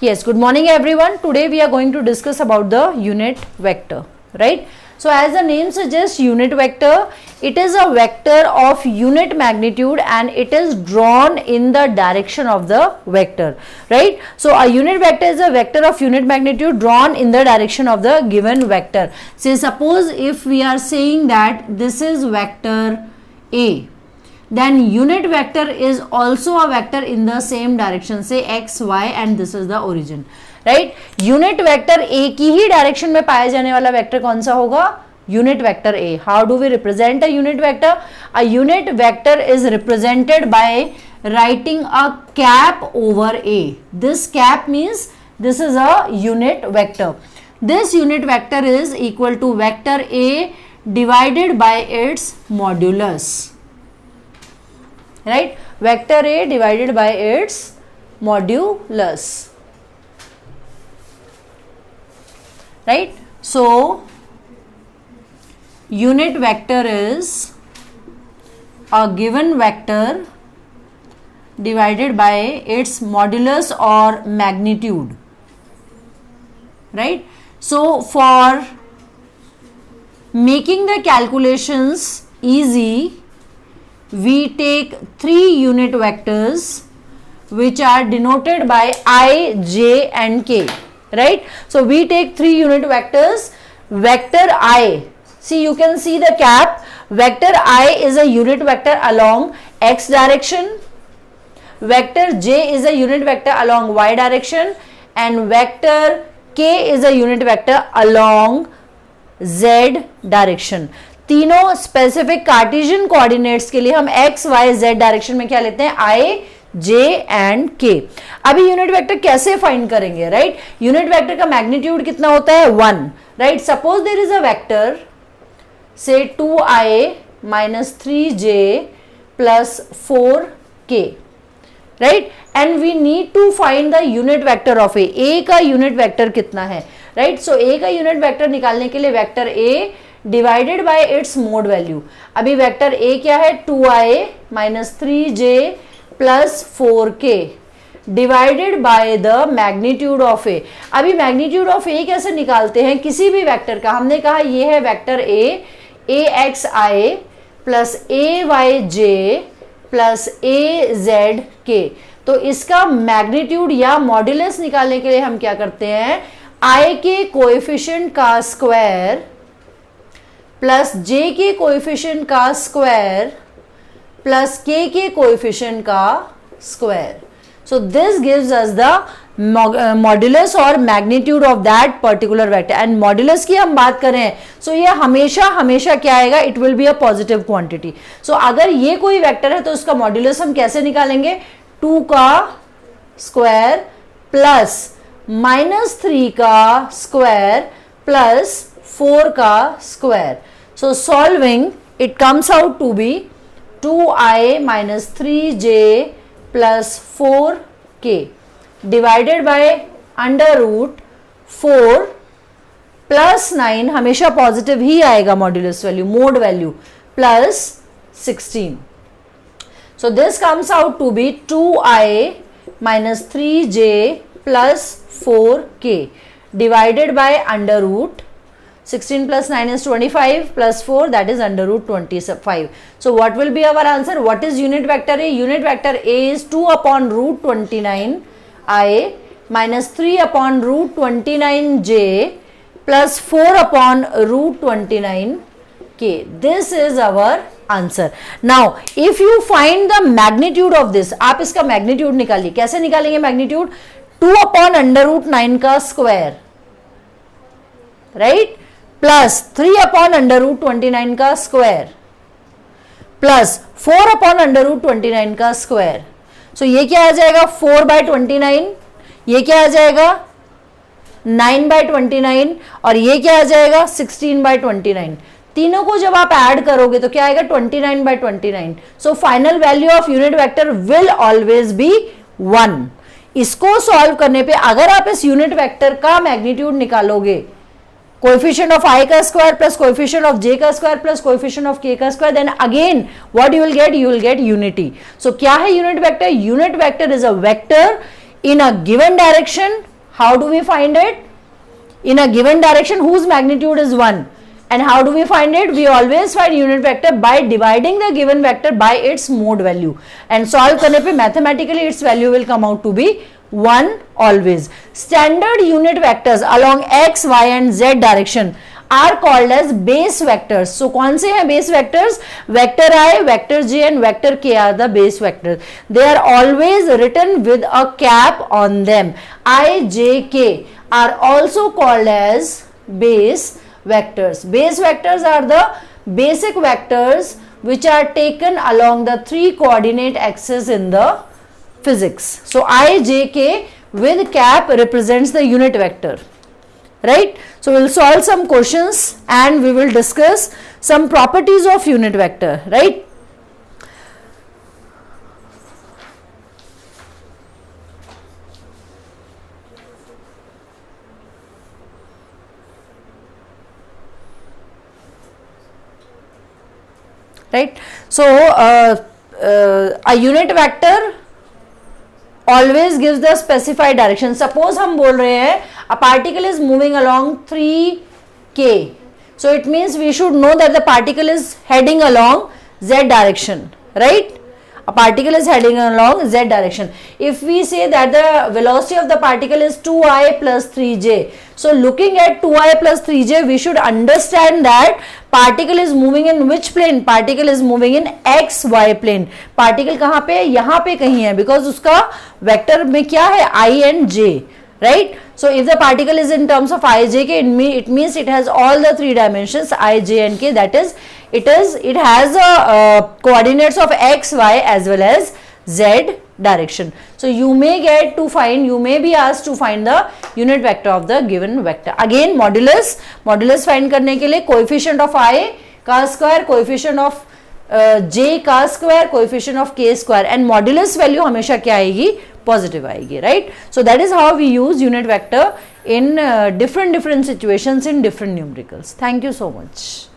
Yes, good morning everyone. Today we are going to discuss about the unit vector, right? So as the name suggests, unit vector, it is a vector of unit magnitude and it is drawn in the direction of the vector, right? So a unit vector is a vector of unit magnitude drawn in the direction of the given vector. Say suppose if we are saying that this is vector A, then unit vector is also a vector in the same direction, say x, y, and this is the origin, right? Unit vector A की ही direction में पाया जाने वाला vector कौन सा होगा? Unit vector A. How do we represent a unit vector? A unit vector is represented by writing a cap over A. This cap means this is a unit vector. This unit vector is equal to vector A divided by its modulus. Right, vector A divided by its modulus, right? So unit vector is a given vector divided by its modulus or magnitude, right? So for making the calculations easy, we take three unit vectors which are denoted by I, J and K, right? So we take three unit vectors. Vector I, see you can see the cap. Vector I is a unit vector along x direction. Vector J is a unit vector along y direction and vector K is a unit vector along z direction. तीनों specific Cartesian coordinates के लिए हम x, y, z direction में क्या लेते हैं? I, J and K. अभी unit vector कैसे फाइंड करेंगे, राइट? यूनिट वेक्टर का मैग्नीट्यूड कितना होता है? 1, right? Suppose there is a vector say 2i minus 3j plus 4k, right? And we need to find the unit vector of A. A का unit vector कितना है, right? So A का unit vector निकालने के लिए vector A divided by its mod value. अभी vector A क्या है? 2i minus 3j plus 4k divided by the magnitude of A. अभी मैग्नीट्यूड ऑफ A कैसे निकालते हैं? किसी भी वेक्टर का, हमने कहा ये है vector A, axi plus ayj plus azk. तो इसका मैग्नीट्यूड या मॉड्यूलस निकालने के लिए हम क्या करते हैं? I के कोएफिशिएंट का स्क्वायर प्लस j के कोएफिशिएंट का स्क्वायर प्लस k के कोएफिशिएंट का square. So this gives us the modulus और magnitude of that particular vector. And modulus की हम बात करें सो ये हमेशा हमेशा क्या आएगा? It will be a positive quantity. So अगर ये कोई वेक्टर है तो उसका मॉड्यूलस हम कैसे निकालेंगे? 2 का स्क्वायर प्लस -3 का स्क्वायर प्लस 4 का square. So solving, it comes out to be 2i minus 3j plus 4k divided by under root 4 plus 9, हमेशा पॉजिटिव ही आएगा modulus value, mode value, plus 16. So this comes out to be 2i minus 3j plus 4k divided by under root 16 plus 9 is 25 plus 4, that is under root 25. So what will be our answer? What is unit vector A? Unit vector A is 2 upon root 29 I minus 3 upon root 29 j plus 4 upon root 29 k. This is our answer. Now if you find the magnitude of this, आप इसका magnitude निकालिए. कैसे निकालेंगे magnitude? 2 upon under root 9 का square, right, plus 3 upon under root 29 का square plus 4 upon under root 29 का square. सो ये क्या आ जाएगा? 4 बाय 29. ये क्या आ जाएगा? 9 बाय 29. और ये क्या आ जाएगा? 16 बाय 29. तीनों को जब आप ऐड करोगे तो क्या आएगा? 29 by 29. So final value of unit vector will always be 1. इसको सॉल्व करने पे अगर आप इस यूनिट वेक्टर का मैग्नीट्यूड निकालोगे, coefficient of I का square plus coefficient of J का square plus coefficient of K का square, then again what you will get? You will get unity. So क्या है unit vector? Unit vector is a vector in a given direction How do we find it? In a given direction whose magnitude is 1. And how do we find it? We always find unit vector by dividing the given vector by its mode value. And solve करने पे mathematically its value will come out to be 1 always. Standard unit vectors along x, y and z direction are called as base vectors. So कौन से हैं base vectors? Vector I, vector j and vector k are the base vectors. They are always written with a cap on them. I, j, k are also called as base vectors. Base vectors are the basic vectors which are taken along the 3 coordinate axes in the physics. So I, j, k with cap represents the unit vector, right? So we will solve some questions and we will discuss some properties of unit vector, right? Right. So a unit vector always gives the specified direction. Suppose हम बोल रहे हैं a particle is moving along 3k. So it means we should know that the particle is heading along z direction, right? A particle is heading along z direction. If we say that the velocity of the particle is 2I plus 3j, so looking at 2I plus 3j, we should understand that particle is moving in which plane? Particle is moving in xy plane. Particle कहाँ पे? यहाँ पे कहीं है, because उसका vector में क्या है? I and j, right? So if the particle is in terms of I, j, k, it means it has all the 3 dimensions I, j and k. That is, it has coordinates of x, y as well as z direction. So you may be asked to find the unit vector of the given vector. Again modulus find करने के लिए coefficient of I का square, coefficient of j का square, coefficient of k square, and modulus value हमेशा क्या आएगी? Positive आएगी, right? So that is how we use unit vector in different situations in different numericals. Thank you so much.